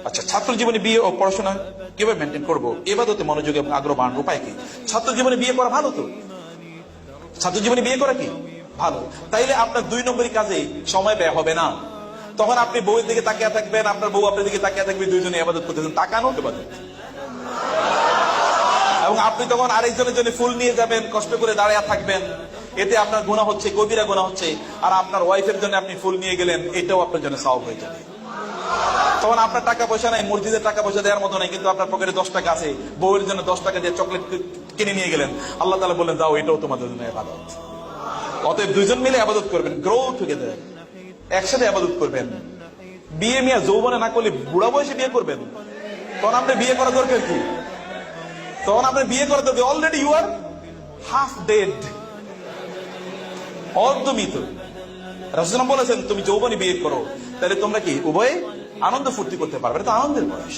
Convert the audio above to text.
আচ্ছা, ছাত্র জীবনে বিয়ে ও পড়াশোনা কিভাবে মেনটেন করবো, এবাদতে মনোযোগে আগ্রহ বাড়ানোর উপায় কি? ছাত্র জীবনে বিয়ে করা ভালো তো, ছাত্র জীবনে বিয়ে করা কি ভালো। তাইলে আপনার 2 নম্বরই কাজে সময় ব্যয় হবে না। তখন আপনি বউয়ের দিকে তাকিয়ে থাকবেন, আপনার বউ আপনার দিকে তাকিয়ে থাকবে, দুইজনে ইবাদত করতেছেন, তাকানো ইবাদত। এবং আপনি তখন আরেকজনের জন্য ফুল নিয়ে যাবেন, কষ্ট করে দাঁড়িয়ে থাকবেন, এতে আপনার গুনাহ হচ্ছে, কবিরা গুনাহ হচ্ছে। আর আপনার ওয়াইফের জন্য আপনি ফুল নিয়ে গেলেন, এটাও আপনার জন্য সওয়াব হয়ে যাবে। তখন আপনার টাকা পয়সা নাই, মসজিদের টাকা পয়সা দেওয়ার মতো নাই, কিন্তু আপনার পকেটে 10 টাকা আছে, বউয়ের জন্য 10 টাকা দিয়ে চকলেট কিনে নিয়ে গেলেন, আল্লাহ তাআলা বললেন যাও, এটাও তোমাদের জন্য ইবাদত। অতএব দুইজন মিলে ইবাদত করবেন, গ্রো টুগেদার, একসাথে ইবাদত করবেন। বিয়ে মিয়া যৌবনে না করলে বুড়া বয়সে বিয়ে করবেন, তখন আপনার বিয়ে করা দরকার কি? তখন আপনার বিয়ে করা দরকার, already you are half dead, অর্ধমৃত। রাসূল বলেছেন তুমি যৌবনে বিয়ে করো, তাহলে তোমরা কি উভয়ে আনন্দ ফুর্তি করতে পারবে, এটা তো আনন্দের বয়স।